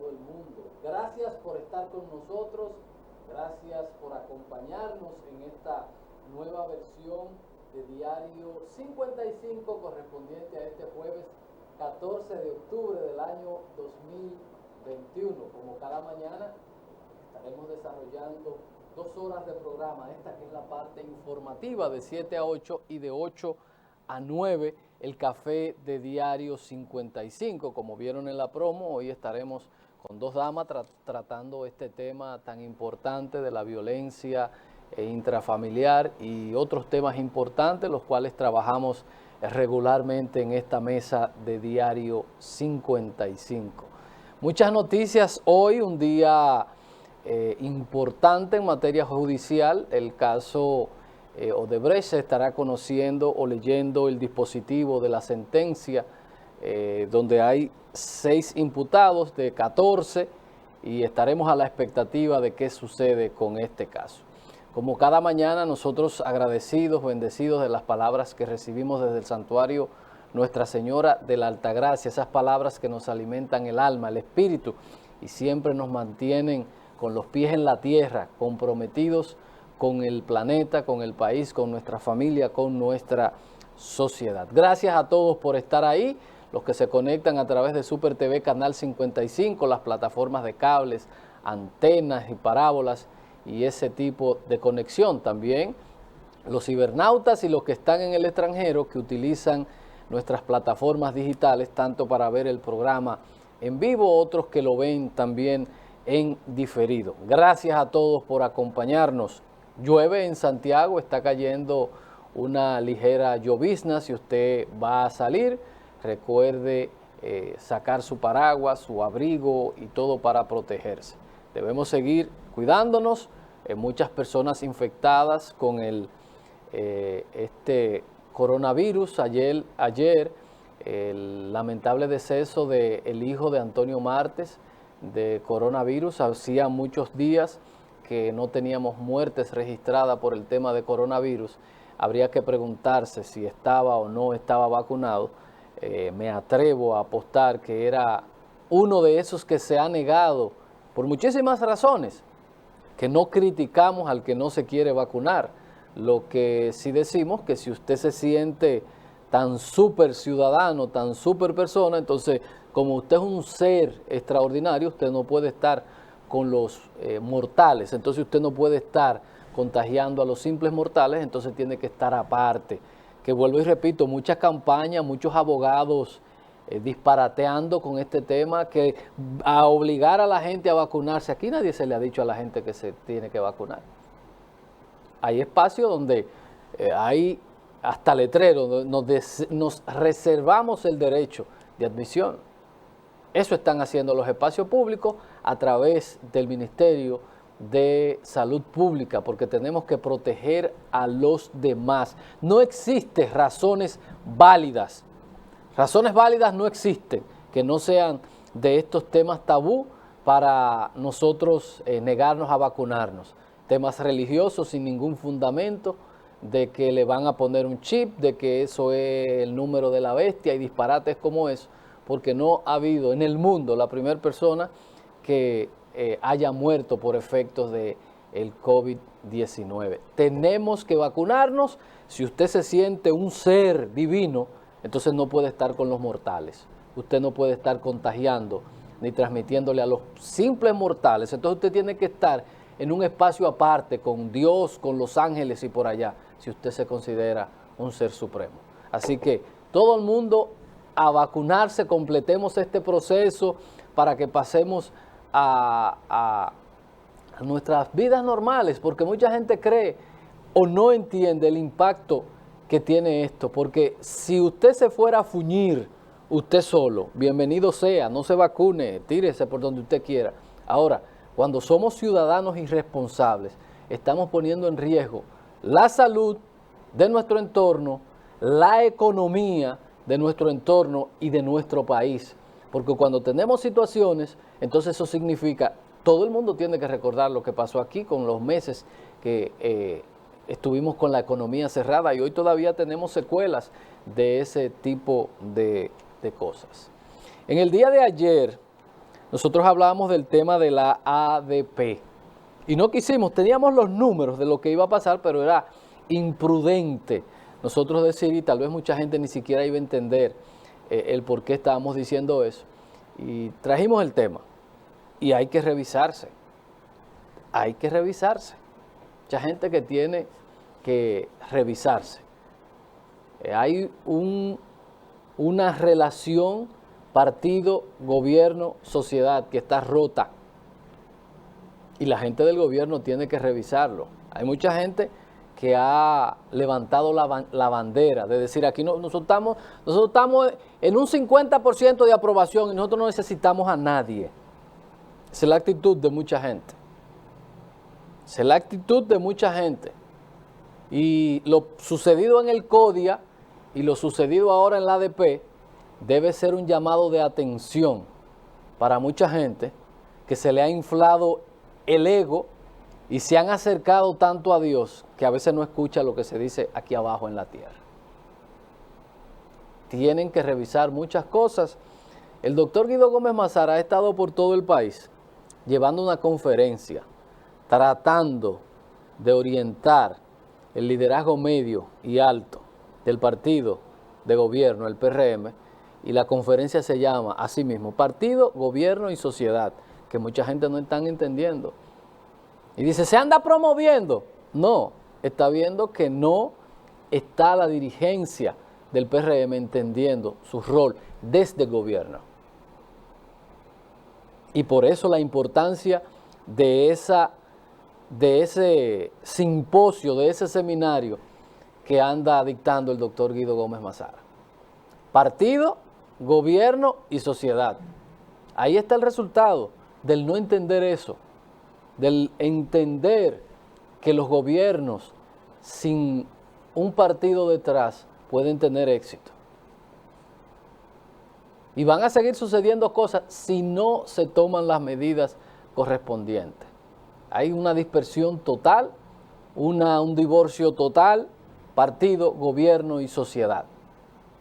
todo el mundo. Gracias por estar con nosotros, gracias por acompañarnos en esta nueva versión de Diario 55 correspondiente a este jueves 14 de octubre del año 2021. Como cada mañana estaremos desarrollando 2 horas de programa, esta que es la parte informativa de 7 a 8 y de 8 a 9 el café de Diario 55. Como vieron en la promo, hoy estaremos con 2 damas tratando este tema tan importante de la violencia intrafamiliar y otros temas importantes, los cuales trabajamos regularmente en esta mesa de Diario 55. Muchas noticias hoy, un día importante en materia judicial. El caso Odebrecht se estará conociendo o leyendo el dispositivo de la sentencia, donde hay 6 imputados de 14 y estaremos a la expectativa de qué sucede con este caso. Como cada mañana, nosotros agradecidos, bendecidos de las palabras que recibimos desde el santuario Nuestra Señora de la Altagracia, esas palabras que nos alimentan el alma, el espíritu y siempre nos mantienen con los pies en la tierra, comprometidos con el planeta, con el país, con nuestra familia, con nuestra sociedad. Gracias a todos por estar ahí, los que se conectan a través de Super TV Canal 55, las plataformas de cables, antenas y parábolas y ese tipo de conexión. También los cibernautas y los que están en el extranjero que utilizan nuestras plataformas digitales, tanto para ver el programa en vivo, otros que lo ven también en diferido. Gracias a todos por acompañarnos. Llueve en Santiago, está cayendo una ligera llovizna. Si usted va a salir, recuerde sacar su paraguas, su abrigo y todo para protegerse. Debemos seguir cuidándonos. Muchas personas infectadas con este coronavirus. Ayer el lamentable deceso del hijo de Antonio Martes de coronavirus. Hacía muchos días que no teníamos muertes registradas por el tema de coronavirus. Habría que preguntarse si estaba o no estaba vacunado. Me atrevo a apostar que era uno de esos que se ha negado por muchísimas razones, que no criticamos al que no se quiere vacunar. Lo que sí decimos que si usted se siente tan súper ciudadano, tan súper persona, entonces como usted es un ser extraordinario, usted no puede estar con los mortales, entonces usted no puede estar contagiando a los simples mortales, entonces tiene que estar aparte. Que vuelvo y repito, muchas campañas, muchos abogados disparateando con este tema, que a obligar a la gente a vacunarse. Aquí nadie se le ha dicho a la gente que se tiene que vacunar. Hay espacios donde hay hasta letreros, nos reservamos el derecho de admisión. Eso están haciendo los espacios públicos a través del Ministerio de Salud Pública, porque tenemos que proteger a los demás. No existen razones válidas. Razones válidas no existen que no sean de estos temas tabú para nosotros negarnos a vacunarnos. Temas religiosos sin ningún fundamento, de que le van a poner un chip, de que eso es el número de la bestia y disparates como eso, porque no ha habido en el mundo la primera persona que haya muerto por efectos del COVID-19. Tenemos que vacunarnos. Si usted se siente un ser divino, entonces no puede estar con los mortales. Usted no puede estar contagiando ni transmitiéndole a los simples mortales. Entonces usted tiene que estar en un espacio aparte con Dios, con los ángeles y por allá, si usted se considera un ser supremo. Así que todo el mundo a vacunarse, completemos este proceso para que pasemos a nuestras vidas normales, porque mucha gente cree o no entiende el impacto que tiene esto, porque si usted se fuera a fuñir usted solo, bienvenido sea, no se vacune, tírese por donde usted quiera. Ahora, cuando somos ciudadanos irresponsables, estamos poniendo en riesgo la salud de nuestro entorno, la economía de nuestro entorno y de nuestro país. Porque cuando tenemos situaciones, entonces eso significa, todo el mundo tiene que recordar lo que pasó aquí con los meses que estuvimos con la economía cerrada y hoy todavía tenemos secuelas de ese tipo de cosas. En el día de ayer nosotros hablábamos del tema de la ADP. Y no quisimos, teníamos los números de lo que iba a pasar, pero era imprudente nosotros decir, y tal vez mucha gente ni siquiera iba a entender el por qué estábamos diciendo eso. Y trajimos el tema. Y hay que revisarse. Hay que revisarse. Mucha gente que tiene que revisarse. Hay una relación partido, gobierno, sociedad que está rota. Y la gente del gobierno tiene que revisarlo. Hay mucha gente que ha levantado la bandera de decir, aquí nosotros estamos en un 50% de aprobación y nosotros no necesitamos a nadie. Esa es la actitud de mucha gente. Esa es la actitud de mucha gente. Y lo sucedido en el CODIA y lo sucedido ahora en la ADP debe ser un llamado de atención para mucha gente que se le ha inflado el ego y se han acercado tanto a Dios que a veces no escucha lo que se dice aquí abajo en la tierra. Tienen que revisar muchas cosas. El doctor Guido Gómez Mazara ha estado por todo el país llevando una conferencia, tratando de orientar el liderazgo medio y alto del partido de gobierno, el PRM, y la conferencia se llama así mismo, Partido, Gobierno y Sociedad, que mucha gente no están entendiendo. Y dice, ¿se anda promoviendo? No, está viendo que no está la dirigencia del PRM entendiendo su rol desde el gobierno. Y por eso la importancia de ese simposio, de ese seminario que anda dictando el doctor Guido Gómez Mazara. Partido, gobierno y sociedad. Ahí está el resultado del no entender eso, del entender que los gobiernos sin un partido detrás pueden tener éxito. Y van a seguir sucediendo cosas si no se toman las medidas correspondientes. Hay una dispersión total, un divorcio total, partido, gobierno y sociedad.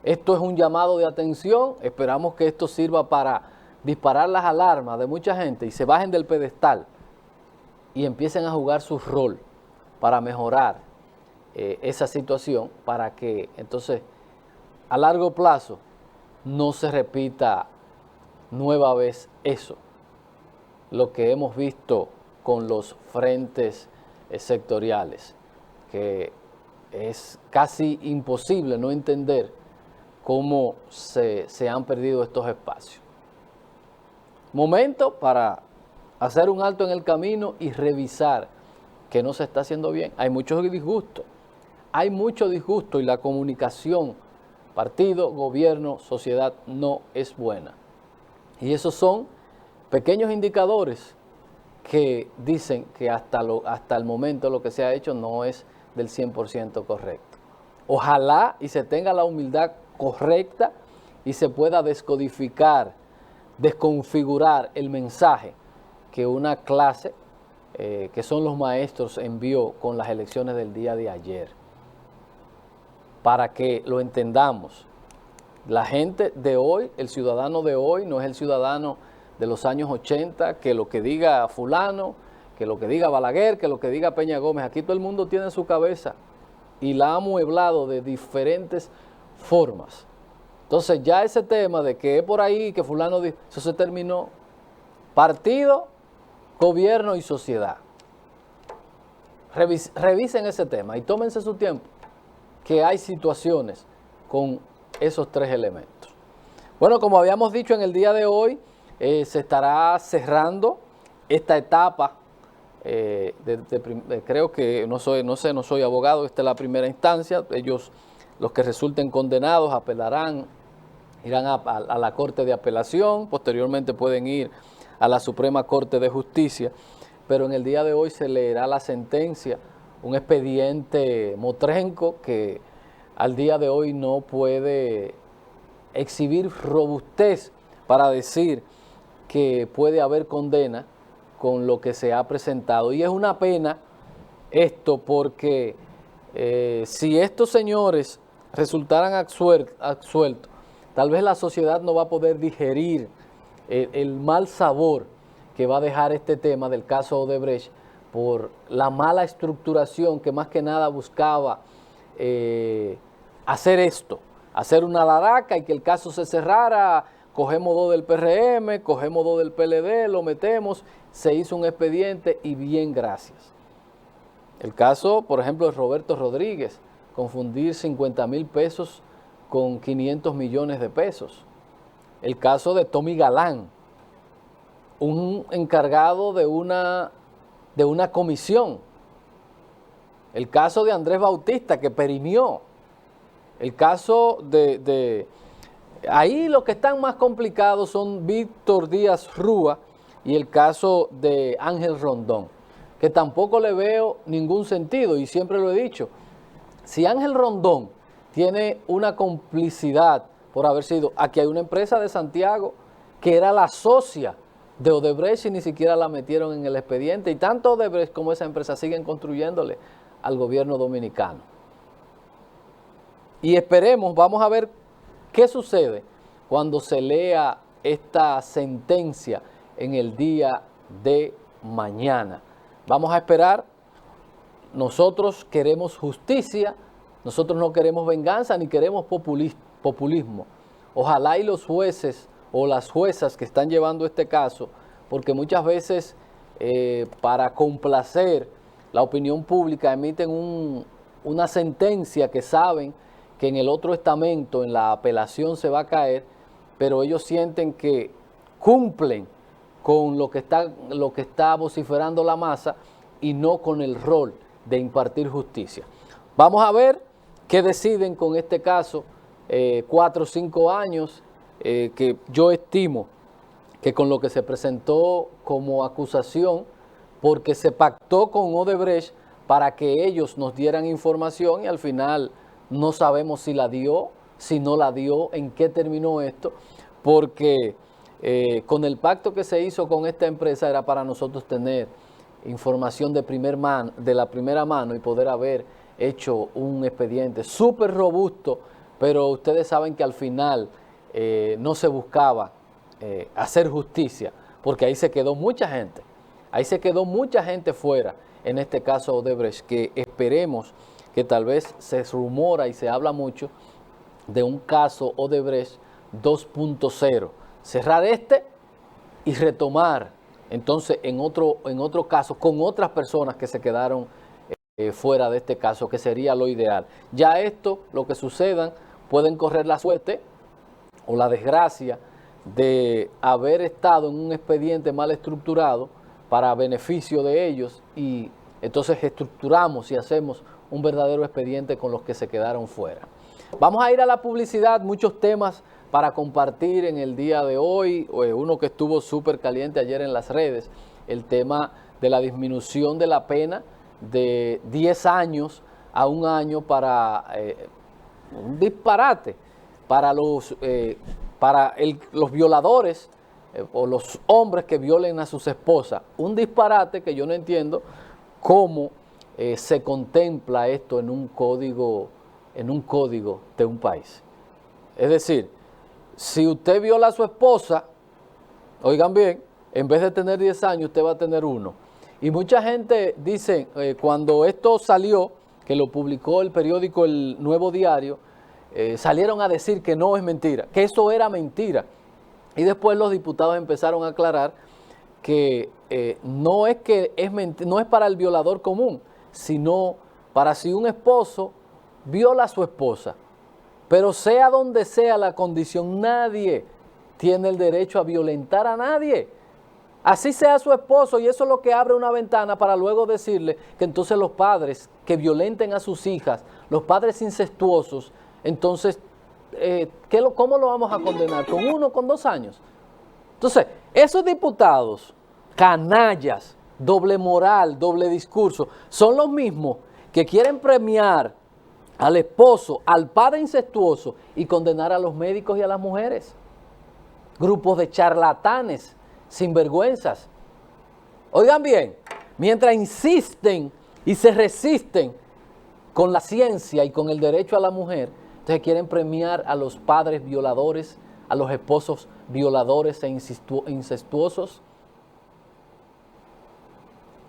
Esto es un llamado de atención, esperamos que esto sirva para disparar las alarmas de mucha gente y se bajen del pedestal y empiecen a jugar su rol para mejorar esa situación, para que entonces a largo plazo no se repita nueva vez eso, lo que hemos visto con los frentes sectoriales, que es casi imposible no entender cómo se han perdido estos espacios. Momento para hacer un alto en el camino y revisar que no se está haciendo bien. Hay mucho disgusto y la comunicación, partido, gobierno, sociedad, no es buena. Y esos son pequeños indicadores que dicen que hasta el momento lo que se ha hecho no es del 100% correcto. Ojalá y se tenga la humildad correcta y se pueda descodificar, desconfigurar el mensaje que una clase, que son los maestros, envió con las elecciones del día de ayer, para que lo entendamos. La gente de hoy, el ciudadano de hoy, no es el ciudadano de los años 80, que lo que diga fulano, que lo que diga Balaguer, que lo que diga Peña Gómez. Aquí todo el mundo tiene su cabeza y la ha amueblado de diferentes formas. Entonces ya ese tema de que es por ahí, que fulano dice, eso se terminó. Partido, gobierno y sociedad. Revisen ese tema y tómense su tiempo, que hay situaciones con esos tres elementos. Bueno, como habíamos dicho en el día de hoy, se estará cerrando esta etapa. Creo que no soy abogado, esta es la primera instancia. Ellos, los que resulten condenados, apelarán, irán a la Corte de Apelación, posteriormente pueden ir a la Suprema Corte de Justicia, pero en el día de hoy se leerá la sentencia, un expediente motrenco que al día de hoy no puede exhibir robustez para decir que puede haber condena con lo que se ha presentado. Y es una pena esto porque si estos señores resultaran absueltos, tal vez la sociedad no va a poder digerir el mal sabor que va a dejar este tema del caso Odebrecht por la mala estructuración que más que nada buscaba hacer esto, hacer una laraca y que el caso se cerrara, cogemos 2 del PRM, cogemos 2 del PLD, lo metemos, se hizo un expediente y bien, gracias. El caso, por ejemplo, de Roberto Rodríguez, confundir 50,000 pesos con 500 millones de pesos. El caso de Tommy Galán, un encargado de una comisión. El caso de Andrés Bautista, que perimió. El caso ahí los que están más complicados son Víctor Díaz Rúa y el caso de Ángel Rondón, que tampoco le veo ningún sentido, y siempre lo he dicho. Si Ángel Rondón tiene una complicidad por haber sido, aquí hay una empresa de Santiago que era la socia de Odebrecht y ni siquiera la metieron en el expediente, y tanto Odebrecht como esa empresa siguen construyéndole al gobierno dominicano. Y esperemos, vamos a ver qué sucede cuando se lea esta sentencia en el día de mañana. Vamos a esperar. Nosotros queremos justicia, nosotros no queremos venganza ni queremos populismo. Ojalá y los jueces o las juezas que están llevando este caso, porque muchas veces para complacer la opinión pública emiten una sentencia que saben que en el otro estamento, en la apelación, se va a caer, pero ellos sienten que cumplen con lo que está vociferando la masa y no con el rol de impartir justicia. Vamos a ver qué deciden con este caso, 4 o 5 años, que yo estimo que con lo que se presentó como acusación, porque se pactó con Odebrecht para que ellos nos dieran información y al final no sabemos si la dio, si no la dio, en qué terminó esto, porque con el pacto que se hizo con esta empresa era para nosotros tener información de la primera mano y poder haber hecho un expediente súper robusto, pero ustedes saben que al final no se buscaba hacer justicia, porque ahí se quedó mucha gente fuera, en este caso Odebrecht, que esperemos que tal vez se rumora y se habla mucho de un caso Odebrecht 2.0, cerrar este y retomar entonces en otro caso con otras personas que se quedaron fuera de este caso, que sería lo ideal. Ya esto, lo que sucedan, pueden correr la suerte o la desgracia de haber estado en un expediente mal estructurado para beneficio de ellos, y entonces estructuramos y hacemos un verdadero expediente con los que se quedaron fuera. Vamos a ir a la publicidad, muchos temas para compartir en el día de hoy. Uno que estuvo súper caliente ayer en las redes, el tema de la disminución de la pena de 10 años a 1 año para un disparate para los violadores o los hombres que violen a sus esposas. Un disparate que yo no entiendo cómo se contempla esto en un código de un país. Es decir, si usted viola a su esposa, oigan bien, en vez de tener 10 años, usted va a tener 1. Y mucha gente dice, cuando esto salió, que lo publicó el periódico El Nuevo Diario, salieron a decir que no es mentira, que eso era mentira. Y después los diputados empezaron a aclarar que no es para el violador común, sino para si un esposo viola a su esposa, pero sea donde sea la condición, nadie tiene el derecho a violentar a nadie. Así sea su esposo, y eso es lo que abre una ventana para luego decirle que entonces los padres que violenten a sus hijas, los padres incestuosos, entonces, ¿cómo lo vamos a condenar? ¿Con 1, con 2 años? Entonces, esos diputados, canallas, doble moral, doble discurso, son los mismos que quieren premiar al esposo, al padre incestuoso y condenar a los médicos y a las mujeres. Grupos de charlatanes, sinvergüenzas. Oigan bien, mientras insisten y se resisten con la ciencia y con el derecho a la mujer, entonces quieren premiar a los padres violadores, a los esposos violadores e incestuosos?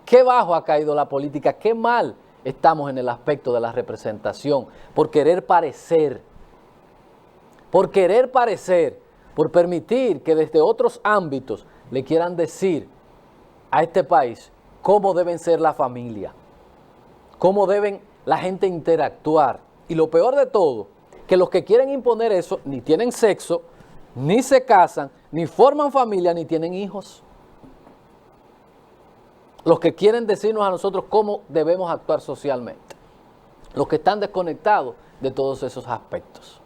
Qué bajo ha caído la política, qué mal estamos en el aspecto de la representación, por querer parecer, por permitir que desde otros ámbitos le quieran decir a este país cómo deben ser la familia, cómo deben la gente interactuar. Y lo peor de todo, que los que quieren imponer eso ni tienen sexo, ni se casan, ni forman familia, ni tienen hijos. Los que quieren decirnos a nosotros cómo debemos actuar socialmente. Los que están desconectados de todos esos aspectos.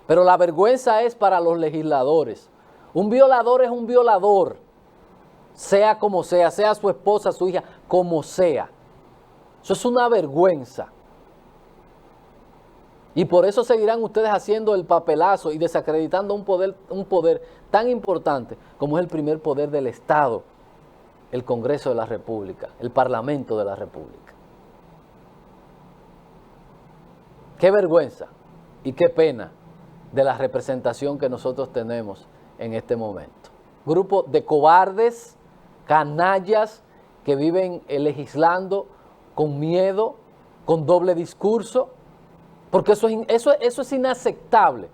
Pero la vergüenza es para los legisladores. Un violador es un violador, sea como sea su esposa, su hija, como sea. Eso es una vergüenza. Y por eso seguirán ustedes haciendo el papelazo y desacreditando un poder tan importante como es el primer poder del Estado, el Congreso de la República, el Parlamento de la República. Qué vergüenza y qué pena de la representación que nosotros tenemos en este momento. Grupo de cobardes, canallas que viven legislando con miedo, con doble discurso, porque eso es inaceptable.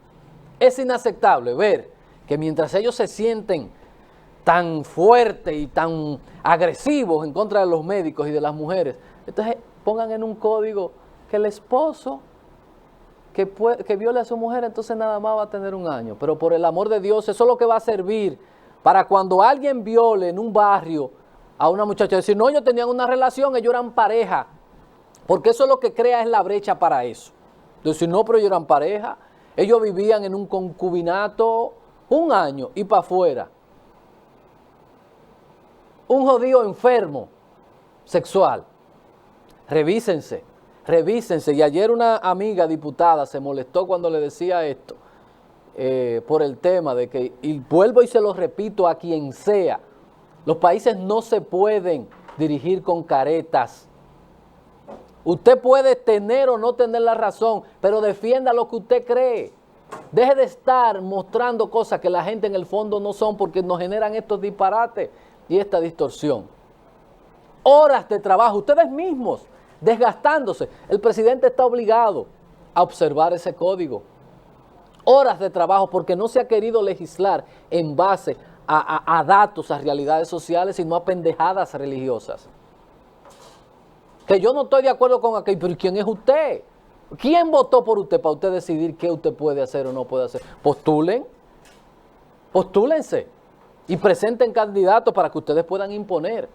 Es inaceptable ver que mientras ellos se sienten tan fuertes y tan agresivos en contra de los médicos y de las mujeres, entonces pongan en un código que el esposo que viole a su mujer, entonces nada más va a tener 1 año. Pero por el amor de Dios, eso es lo que va a servir para cuando alguien viole en un barrio a una muchacha, decir, no, ellos tenían una relación, ellos eran pareja, porque eso es lo que crea es la brecha para eso. Decir, no, pero ellos eran pareja, ellos vivían en un concubinato 1 año y para afuera. Un jodido enfermo sexual. Revísense. Y ayer una amiga diputada se molestó cuando le decía esto, por el tema de que, y vuelvo y se lo repito a quien sea, los países no se pueden dirigir con caretas. Usted puede tener o no tener la razón, pero defienda lo que usted cree. Deje de estar mostrando cosas que la gente en el fondo no son, porque nos generan estos disparates y esta distorsión. Horas de trabajo, ustedes mismos desgastándose. El presidente está obligado a observar ese código. Horas de trabajo porque no se ha querido legislar en base a datos, a realidades sociales, sino a pendejadas religiosas. Que yo no estoy de acuerdo con aquello, pero ¿quién es usted? ¿Quién votó por usted para usted decidir qué usted puede hacer o no puede hacer? Postúlense y presenten candidatos para que ustedes puedan imponer.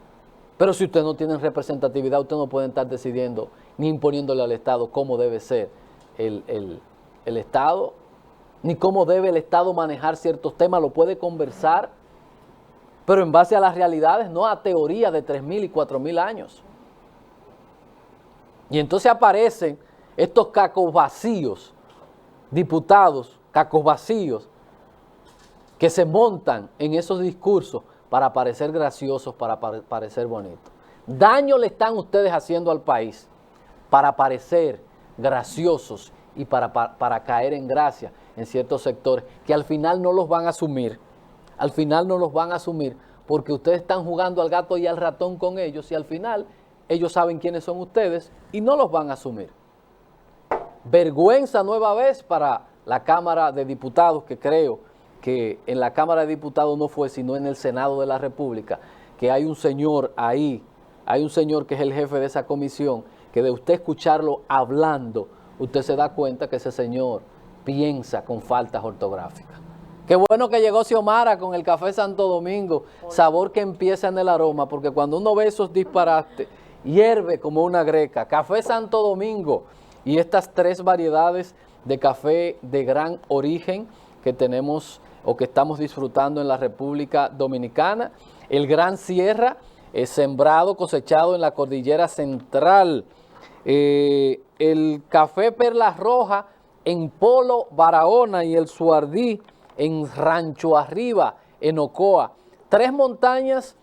Pero si ustedes no tienen representatividad, ustedes no pueden estar decidiendo ni imponiéndole al Estado cómo debe ser el Estado, ni cómo debe el Estado manejar ciertos temas. Lo puede conversar, pero en base a las realidades, no a teorías de 3.000 y 4.000 años. Y entonces aparecen estos cacos vacíos, diputados, cacos vacíos, que se montan en esos discursos para parecer graciosos, para parecer bonitos. Daño le están ustedes haciendo al país para parecer graciosos y para caer en gracia en ciertos sectores que al final no los van a asumir. Al final no los van a asumir porque ustedes están jugando al gato y al ratón con ellos y al final ellos saben quiénes son ustedes y no los van a asumir. Vergüenza nueva vez para la Cámara de Diputados, que creo que en la Cámara de Diputados no fue, sino en el Senado de la República, que hay un señor ahí, hay un señor que es el jefe de esa comisión, que de usted escucharlo hablando, usted se da cuenta que ese señor piensa con faltas ortográficas. Qué bueno que llegó Xiomara con el café Santo Domingo, sabor que empieza en el aroma, porque cuando uno ve esos disparates, hierve como una greca. Café Santo Domingo y estas 3 variedades de café de gran origen que tenemos o que estamos disfrutando en la República Dominicana. El Gran Sierra, sembrado, cosechado en la Cordillera Central. El café Perla Roja en Polo, Barahona, y el Suardí en Rancho Arriba, en Ocoa. 3 montañas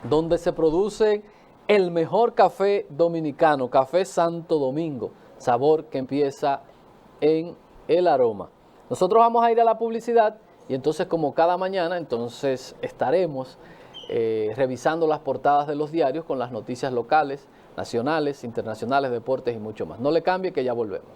donde se produce el mejor café dominicano, Café Santo Domingo, sabor que empieza en el aroma. Nosotros vamos a ir a la publicidad Y entonces, como cada mañana, entonces estaremos revisando las portadas de los diarios con las noticias locales, nacionales, internacionales, deportes y mucho más. No le cambie, que ya volvemos.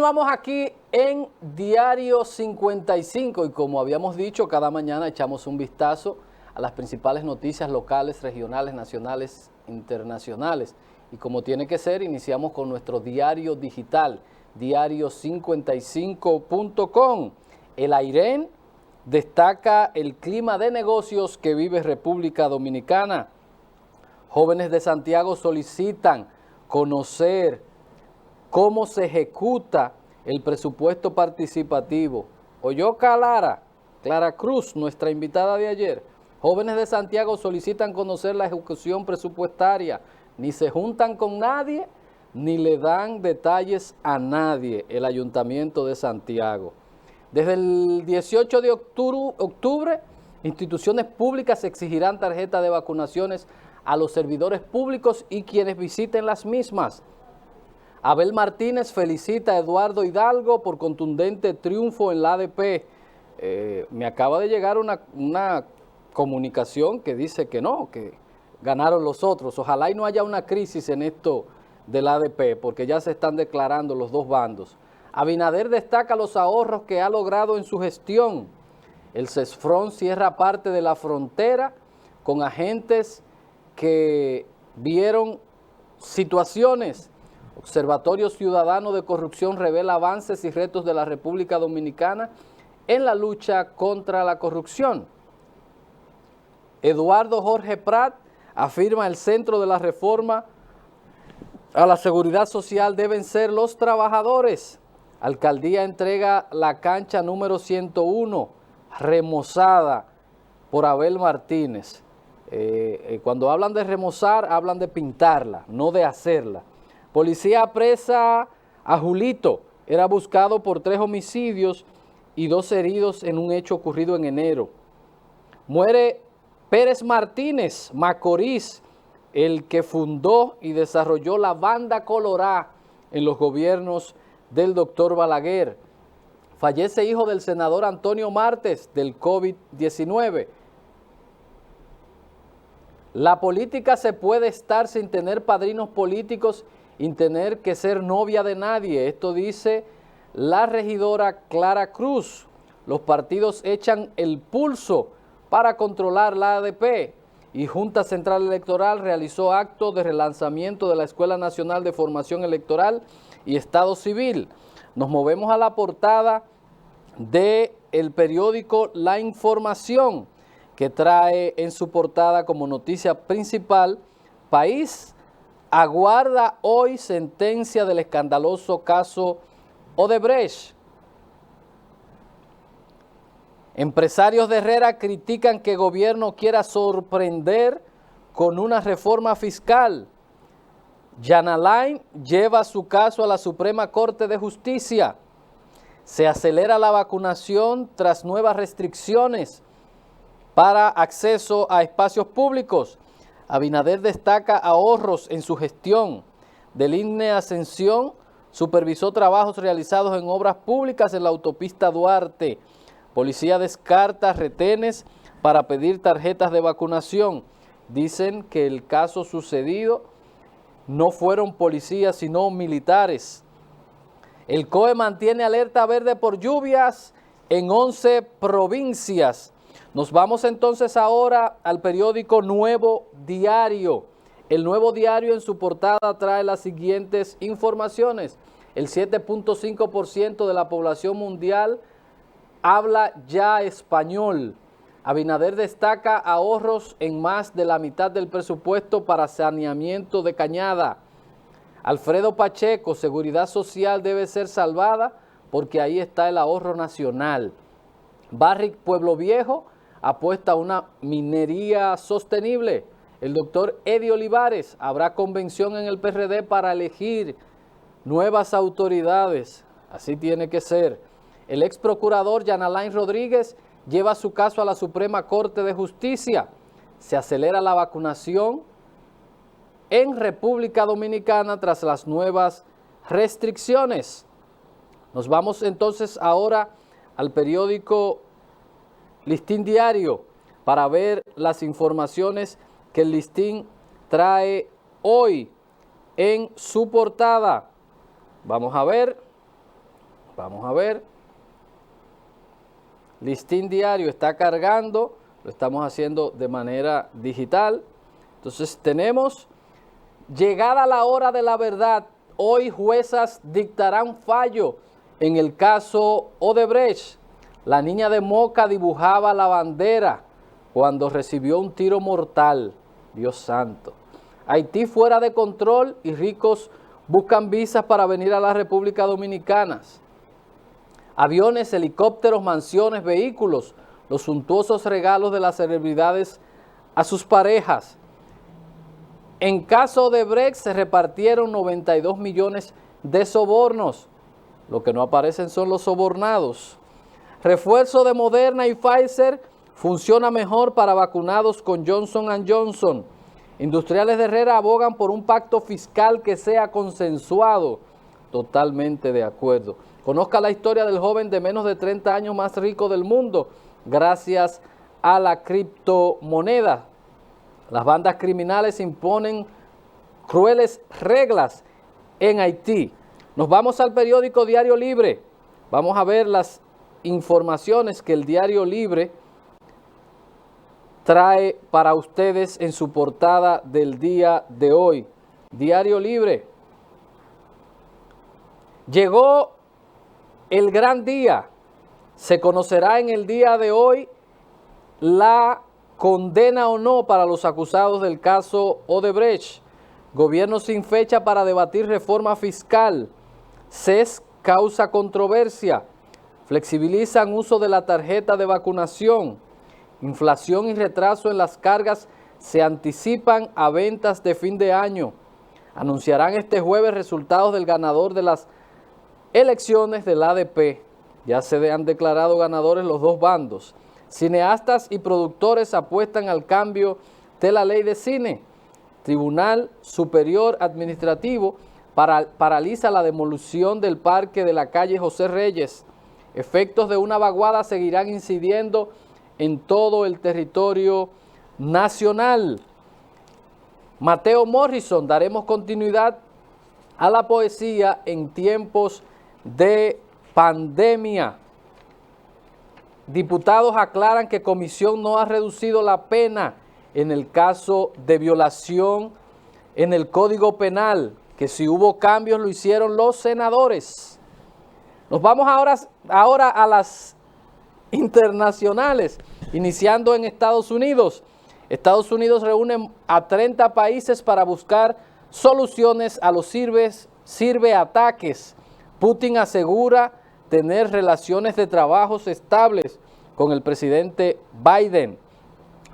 Continuamos aquí en Diario 55 y como habíamos dicho, cada mañana echamos un vistazo a las principales noticias locales, regionales, nacionales, internacionales. Y como tiene que ser, iniciamos con nuestro diario digital, diario55.com. El AIREN destaca el clima de negocios que vive República Dominicana. Jóvenes de Santiago solicitan conocer cómo se ejecuta el presupuesto participativo. Oyó Clara Cruz, nuestra invitada de ayer. Jóvenes de Santiago solicitan conocer la ejecución presupuestaria. Ni se juntan con nadie, ni le dan detalles a nadie el Ayuntamiento de Santiago. Desde el 18 de octubre, instituciones públicas exigirán tarjeta de vacunaciones a los servidores públicos y quienes visiten las mismas. Abel Martínez felicita a Eduardo Hidalgo por contundente triunfo en la ADP. Me acaba de llegar una comunicación que dice que no, que ganaron los otros. Ojalá y no haya una crisis en esto del ADP, porque ya se están declarando los dos bandos. Abinader destaca los ahorros que ha logrado en su gestión. El CESFRON cierra parte de la frontera con agentes que vieron situaciones. Observatorio Ciudadano de Corrupción revela avances y retos de la República Dominicana en la lucha contra la corrupción. Eduardo Jorge Prat afirma el centro de la reforma a la seguridad social deben ser los trabajadores. Alcaldía entrega la cancha número 101, remozada por Abel Martínez. Cuando hablan de remozar, hablan de pintarla, no de hacerla. Policía apresa a Julito, era buscado por 3 homicidios y 2 heridos en un hecho ocurrido en enero. Muere Pérez Martínez, Macorís, el que fundó y desarrolló la Banda Colorá en los gobiernos del doctor Balaguer. Fallece hijo del senador Antonio Martes del COVID-19. La política se puede estar sin tener padrinos políticos y tener que ser novia de nadie. Esto dice la regidora Clara Cruz. Los partidos echan el pulso para controlar la ADP y Junta Central Electoral realizó acto de relanzamiento de la Escuela Nacional de Formación Electoral y Estado Civil. Nos movemos a la portada del periódico La Información, que trae en su portada como noticia principal: país aguarda hoy sentencia del escandaloso caso Odebrecht. Empresarios de Herrera critican que gobierno quiera sorprender con una reforma fiscal. Jan Alain lleva su caso a la Suprema Corte de Justicia. Se acelera la vacunación tras nuevas restricciones para acceso a espacios públicos. Abinader destaca ahorros en su gestión. Del INE Ascensión supervisó trabajos realizados en obras públicas en la autopista Duarte. Policía descarta retenes para pedir tarjetas de vacunación. Dicen que el caso sucedido no fueron policías sino militares. El COE mantiene alerta verde por lluvias en 11 provincias. Nos vamos entonces ahora al periódico Nuevo Diario. El Nuevo Diario en su portada trae las siguientes informaciones. El 7.5% de la población mundial habla ya español. Abinader destaca ahorros en más de la mitad del presupuesto para saneamiento de Cañada. Alfredo Pacheco, seguridad social debe ser salvada porque ahí está el ahorro nacional. Barrick Pueblo Viejo apuesta a una minería sostenible. El doctor Eddie Olivares, habrá convención en el PRD para elegir nuevas autoridades. Así tiene que ser. El ex procurador Jan Alain Rodríguez lleva su caso a la Suprema Corte de Justicia. Se acelera la vacunación en República Dominicana tras las nuevas restricciones. Nos vamos entonces ahora al periódico Listín Diario para ver las informaciones que el Listín trae hoy en su portada. Vamos a ver. Vamos a ver. Listín Diario está cargando, lo estamos haciendo de manera digital. Entonces tenemos, llegada la hora de la verdad, hoy juezas dictarán fallo en el caso Odebrecht. La niña de Moca dibujaba la bandera cuando recibió un tiro mortal. Dios santo. Haití fuera de control y ricos buscan visas para venir a la República Dominicana. Aviones, helicópteros, mansiones, vehículos, los suntuosos regalos de las celebridades a sus parejas. En caso de Odebrecht se repartieron 92 millones de sobornos. Lo que no aparecen son los sobornados. Refuerzo de Moderna y Pfizer funciona mejor para vacunados con Johnson & Johnson. Industriales de Herrera abogan por un pacto fiscal que sea consensuado. Totalmente de acuerdo. Conozca la historia del joven de menos de 30 años más rico del mundo gracias a la criptomoneda. Las bandas criminales imponen crueles reglas en Haití. Nos vamos al periódico Diario Libre. Vamos a ver las informaciones que el Diario Libre trae para ustedes en su portada del día de hoy. Diario Libre. Llegó el gran día. Se conocerá en el día de hoy la condena o no para los acusados del caso Odebrecht. Gobierno sin fecha para debatir reforma fiscal. CES causa controversia. Flexibilizan uso de la tarjeta de vacunación. Inflación y retraso en las cargas se anticipan a ventas de fin de año. Anunciarán este jueves resultados del ganador de las elecciones del ADP. Ya se han declarado ganadores los dos bandos. Cineastas y productores apuestan al cambio de la ley de cine. Tribunal Superior Administrativo paraliza la demolición del parque de la calle José Reyes. Efectos de una vaguada seguirán incidiendo en todo el territorio nacional. Mateo Morrison, daremos continuidad a la poesía en tiempos de pandemia. Diputados aclaran que comisión no ha reducido la pena en el caso de violación en el Código Penal, que si hubo cambios lo hicieron los senadores. Nos vamos ahora a las internacionales, iniciando en Estados Unidos. Estados Unidos reúne a 30 países para buscar soluciones a los ciberataques. Putin asegura tener relaciones de trabajo estables con el presidente Biden.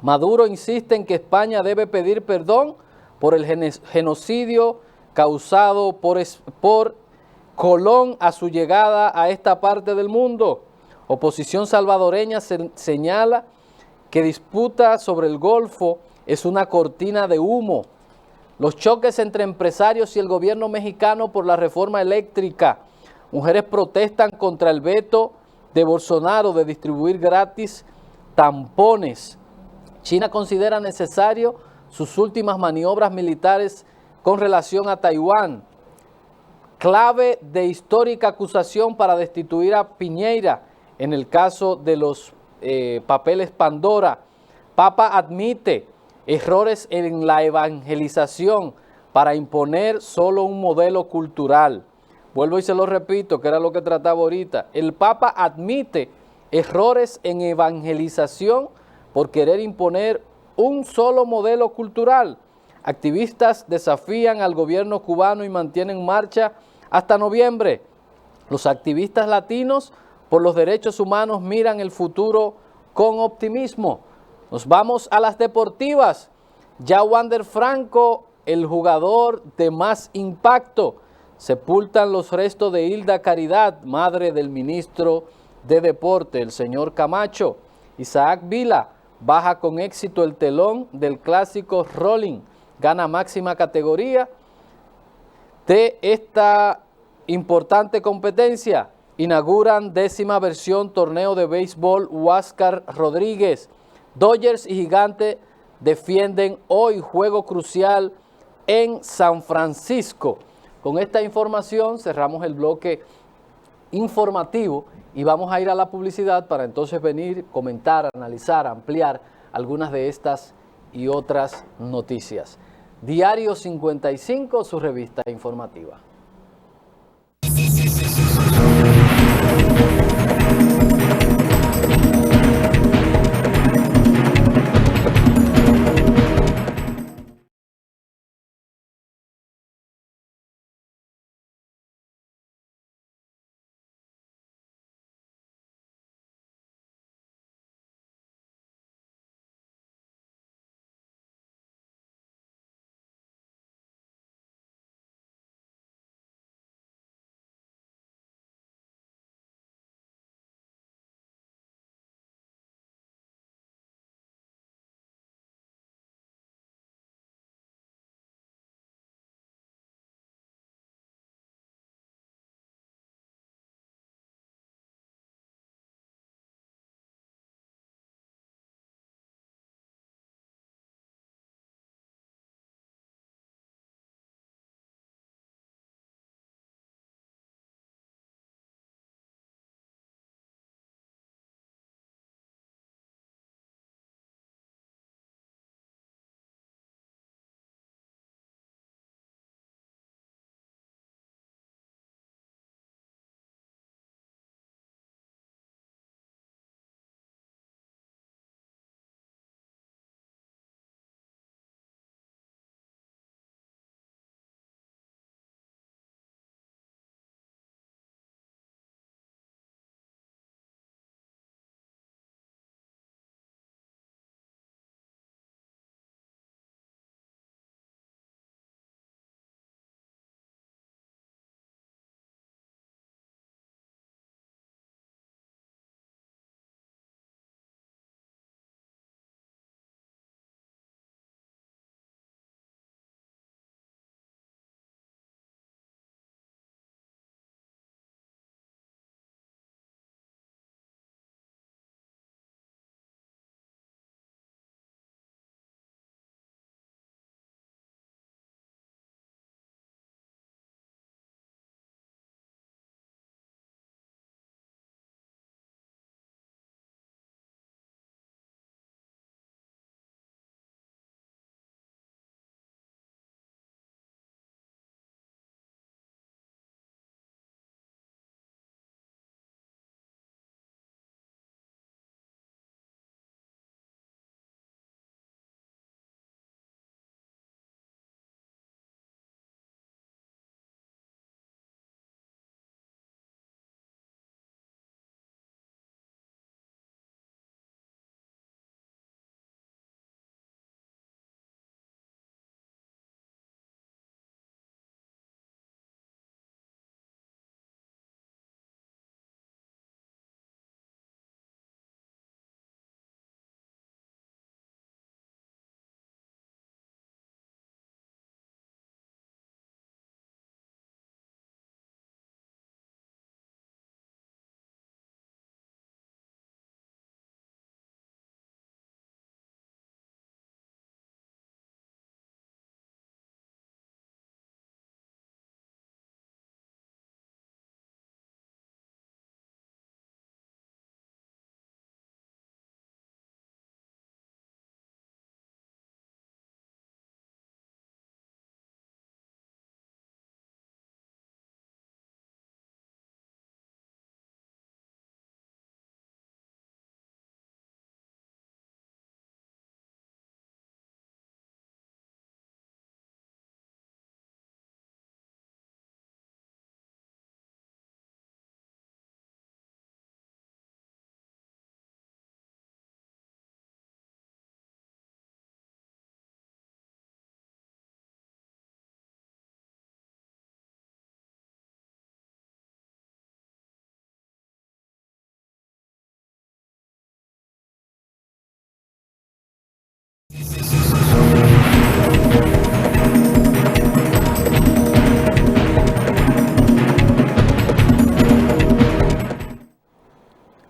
Maduro insiste en que España debe pedir perdón por el genocidio causado por Colón a su llegada a esta parte del mundo. Oposición salvadoreña señala que disputa sobre el Golfo es una cortina de humo. Los choques entre empresarios y el gobierno mexicano por la reforma eléctrica. Mujeres protestan contra el veto de Bolsonaro de distribuir gratis tampones. China considera necesario sus últimas maniobras militares con relación a Taiwán. Clave de histórica acusación para destituir a Piñera en el caso de los papeles Pandora. Papa admite errores en la evangelización para imponer solo un modelo cultural. Vuelvo y se lo repito, que era lo que trataba ahorita. El Papa admite errores en evangelización por querer imponer un solo modelo cultural. Activistas desafían al gobierno cubano y mantienen marcha hasta noviembre. Los activistas latinos por los derechos humanos miran el futuro con optimismo. Nos vamos a las deportivas. Ya Wander Franco, el jugador de más impacto. Sepultan los restos de Hilda Caridad, madre del ministro de Deporte, el señor Camacho. Isaac Vila baja con éxito el telón del clásico Rolling. Gana máxima categoría de esta importante competencia. Inauguran 10ª versión torneo de béisbol Huáscar Rodríguez. Dodgers y Gigantes defienden hoy juego crucial en San Francisco. Con esta información cerramos el bloque informativo y vamos a ir a la publicidad para entonces venir, comentar, analizar, ampliar algunas de estas y otras noticias. Diario 55, su revista informativa.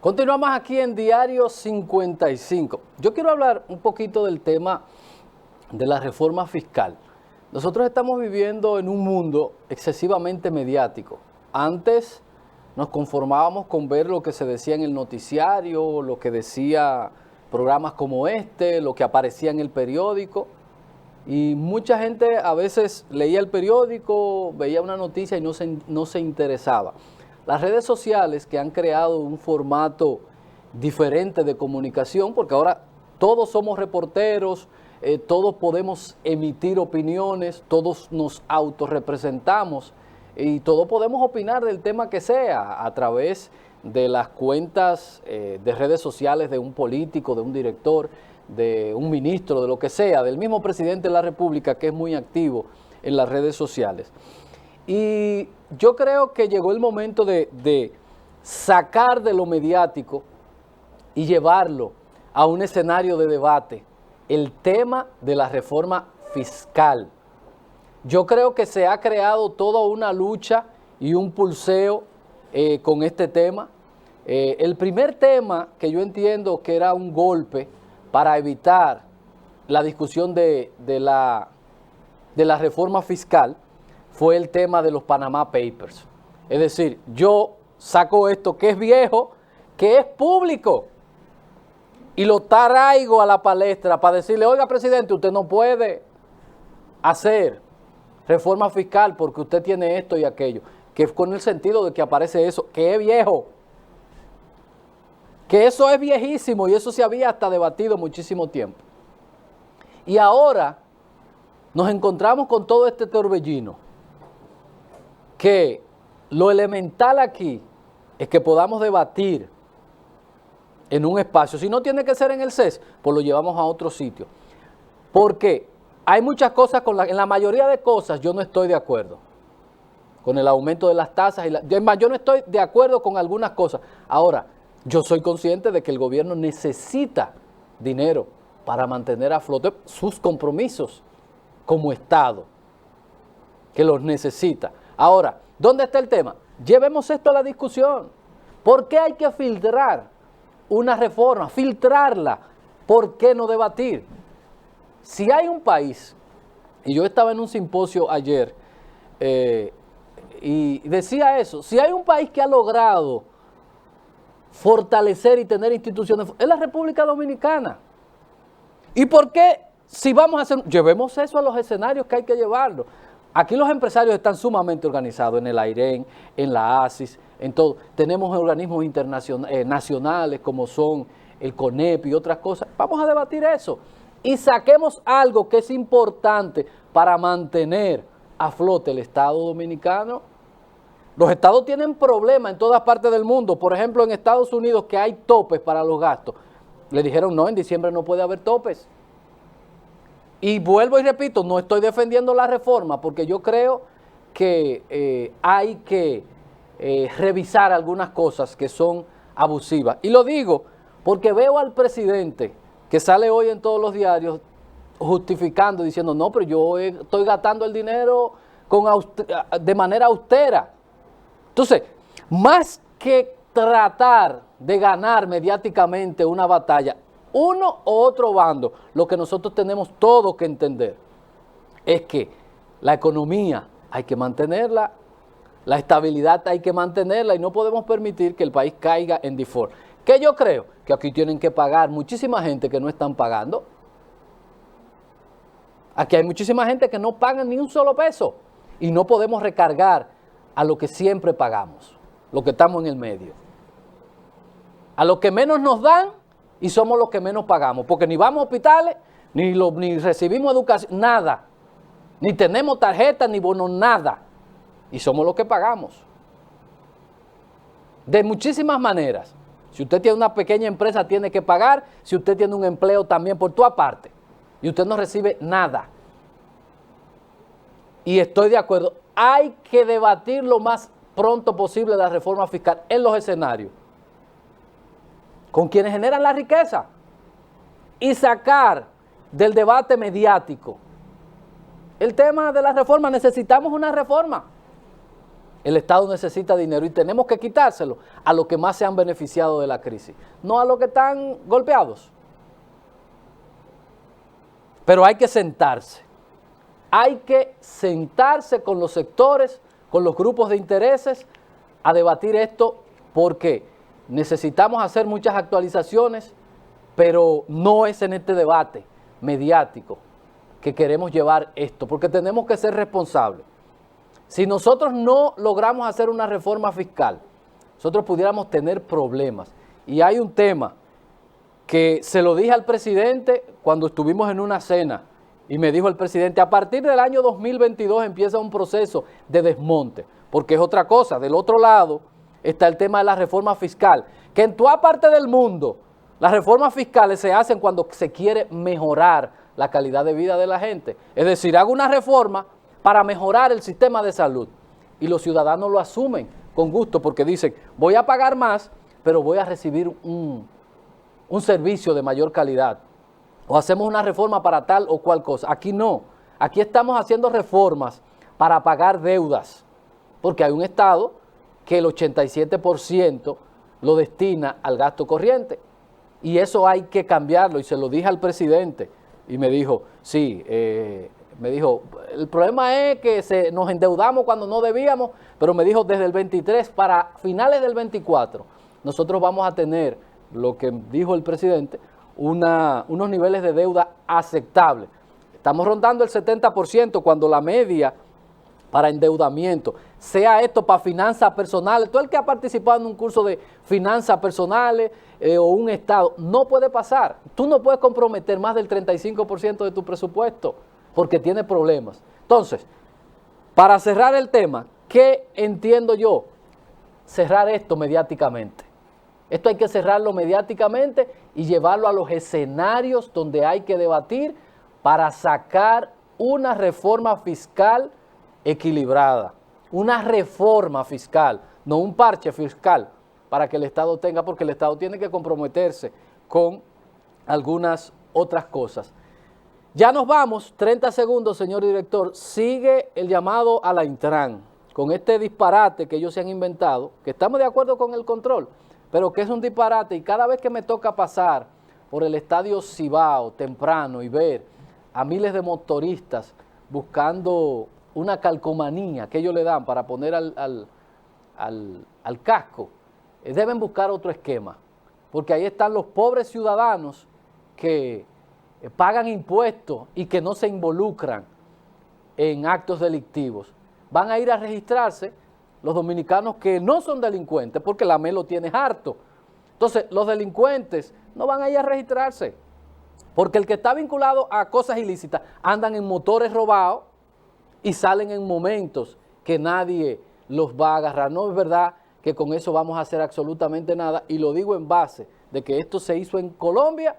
Continuamos aquí en Diario 55. Yo quiero hablar un poquito del tema de la reforma fiscal. Nosotros estamos viviendo en un mundo excesivamente mediático. Antes nos conformábamos con ver lo que se decía en el noticiario, lo que decía programas como este, lo que aparecía en el periódico. Y mucha gente a veces leía el periódico, veía una noticia y no se interesaba. Las redes sociales que han creado un formato diferente de comunicación, porque ahora todos somos reporteros, todos podemos emitir opiniones, todos nos autorrepresentamos y todos podemos opinar del tema que sea a través de las cuentas de redes sociales de un político, de un director, de un ministro, de lo que sea, del mismo presidente de la República que es muy activo en las redes sociales. Y yo creo que llegó el momento de sacar de lo mediático y llevarlo a un escenario de debate el tema de la reforma fiscal. Yo creo que se ha creado toda una lucha y un pulseo con este tema. El primer tema que yo entiendo que era un golpe para evitar la discusión de la reforma fiscal fue el tema de los Panama Papers. Es decir, yo saco esto que es viejo, que es público, y lo traigo a la palestra para decirle, oiga, presidente, usted no puede hacer reforma fiscal porque usted tiene esto y aquello, que es con el sentido de que aparece eso, que es viejo, que eso es viejísimo y eso se había hasta debatido muchísimo tiempo. Y ahora nos encontramos con todo este torbellino, que lo elemental aquí es que podamos debatir en un espacio. Si no tiene que ser en el CES, pues lo llevamos a otro sitio. Porque hay muchas cosas, en la mayoría de cosas yo no estoy de acuerdo. Con el aumento de las tasas. Yo no estoy de acuerdo con algunas cosas. Ahora, yo soy consciente de que el gobierno necesita dinero para mantener a flote sus compromisos como Estado, que los necesita. Ahora, ¿dónde está el tema? Llevemos esto a la discusión. ¿Por qué hay que filtrar una reforma? Filtrarla. ¿Por qué no debatir? Si hay un país, y yo estaba en un simposio ayer, y decía eso, si hay un país que ha logrado fortalecer y tener instituciones, es la República Dominicana. ¿Y por qué? Si vamos a hacer, llevemos eso a los escenarios que hay que llevarlo. Aquí los empresarios están sumamente organizados en el AIREN, en la ASIS, en todo. Tenemos organismos internacionales, nacionales como son el CONEP y otras cosas. Vamos a debatir eso y saquemos algo que es importante para mantener a flote el Estado dominicano. Los estados tienen problemas en todas partes del mundo. Por ejemplo, en Estados Unidos, que hay topes para los gastos. Le dijeron, no, en diciembre no puede haber topes. Y vuelvo y repito, no estoy defendiendo la reforma, porque yo creo que hay que revisar algunas cosas que son abusivas. Y lo digo porque veo al presidente que sale hoy en todos los diarios justificando, diciendo, no, pero yo estoy gastando el dinero de manera austera. Entonces, más que tratar de ganar mediáticamente una batalla, uno u otro bando, lo que nosotros tenemos todo que entender es que la economía hay que mantenerla, la estabilidad hay que mantenerla y no podemos permitir que el país caiga en default. ¿Qué yo creo? Que aquí tienen que pagar muchísima gente que no están pagando. Aquí hay muchísima gente que no pagan ni un solo peso y no podemos recargar a lo que siempre pagamos, lo que estamos en el medio. A lo que menos nos dan y somos los que menos pagamos, porque ni vamos a hospitales, ni recibimos educación, nada. Ni tenemos tarjeta, ni bonos, nada. Y somos los que pagamos. De muchísimas maneras. Si usted tiene una pequeña empresa, tiene que pagar. Si usted tiene un empleo también por tu aparte. Y usted no recibe nada. Y estoy de acuerdo. Hay que debatir lo más pronto posible la reforma fiscal en los escenarios. Con quienes generan la riqueza. Y sacar del debate mediático el tema de la reforma. Necesitamos una reforma. El Estado necesita dinero y tenemos que quitárselo a los que más se han beneficiado de la crisis, no a los que están golpeados. Pero hay que sentarse. Hay que sentarse con los sectores, con los grupos de intereses, a debatir esto porque necesitamos hacer muchas actualizaciones, pero no es en este debate mediático que queremos llevar esto, porque tenemos que ser responsables. Si nosotros no logramos hacer una reforma fiscal, nosotros pudiéramos tener problemas. Y hay un tema que se lo dije al presidente cuando estuvimos en una cena, y me dijo el presidente, a partir del año 2022 empieza un proceso de desmonte, porque es otra cosa. Del otro lado está el tema de la reforma fiscal, que en toda parte del mundo las reformas fiscales se hacen cuando se quiere mejorar la calidad de vida de la gente. Es decir, hago una reforma para mejorar el sistema de salud, y los ciudadanos lo asumen con gusto porque dicen, voy a pagar más, pero voy a recibir un servicio de mayor calidad. O hacemos una reforma para tal o cual cosa. Aquí no. Aquí estamos haciendo reformas para pagar deudas, porque hay un Estado que el 87% lo destina al gasto corriente. Y eso hay que cambiarlo, y se lo dije al presidente, y me dijo, sí, me dijo, el problema es que nos endeudamos cuando no debíamos, pero me dijo, desde el 23 para finales del 24, nosotros vamos a tener, lo que dijo el presidente, unos niveles de deuda aceptables. Estamos rondando el 70% cuando la media para endeudamiento, sea esto para finanzas personales, todo el que ha participado en un curso de finanzas personales o un Estado, no puede pasar. Tú no puedes comprometer más del 35% de tu presupuesto porque tiene problemas. Entonces, para cerrar el tema, ¿qué entiendo yo? Cerrar esto mediáticamente. Esto hay que cerrarlo mediáticamente y llevarlo a los escenarios donde hay que debatir para sacar una reforma fiscal equilibrada. Una reforma fiscal, no un parche fiscal para que el Estado tenga, porque el Estado tiene que comprometerse con algunas otras cosas. Ya nos vamos, 30 segundos, señor director. Sigue el llamado a la Intran con este disparate que ellos se han inventado, que estamos de acuerdo con el control, pero que es un disparate, y cada vez que me toca pasar por el estadio Cibao temprano y ver a miles de motoristas buscando una calcomanía que ellos le dan para poner al casco, deben buscar otro esquema, porque ahí están los pobres ciudadanos que pagan impuestos y que no se involucran en actos delictivos. Van a ir a registrarse los dominicanos que no son delincuentes, porque la AME lo tiene harto. Entonces, los delincuentes no van a ir a registrarse, porque el que está vinculado a cosas ilícitas andan en motores robados y salen en momentos que nadie los va a agarrar. No es verdad que con eso vamos a hacer absolutamente nada, y lo digo en base de que esto se hizo en Colombia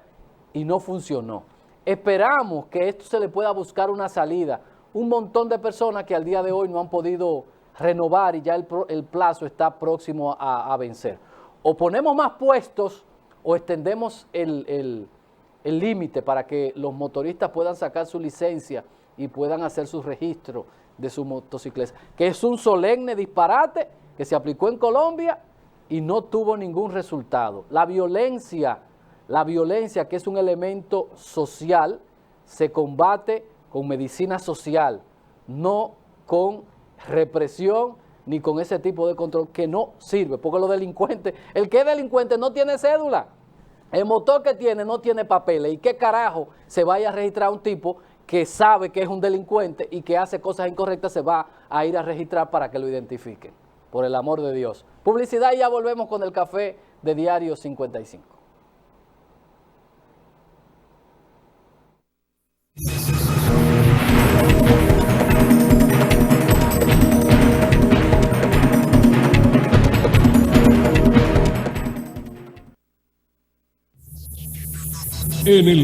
y no funcionó. Esperamos que esto se le pueda buscar una salida. Un montón de personas que al día de hoy no han podido renovar y ya el plazo está próximo a vencer. O ponemos más puestos o extendemos el límite para que los motoristas puedan sacar su licencia y puedan hacer su registro de su motocicleta, que es un solemne disparate que se aplicó en Colombia y no tuvo ningún resultado. La violencia, que es un elemento social, se combate con medicina social, no con represión ni con ese tipo de control que no sirve, porque los delincuentes, el que es delincuente no tiene cédula, el motor que tiene no tiene papeles, y qué carajo se vaya a registrar un tipo que sabe que es un delincuente y que hace cosas incorrectas, se va a ir a registrar para que lo identifiquen, por el amor de Dios. Publicidad y ya volvemos con el café de Diario 55. En el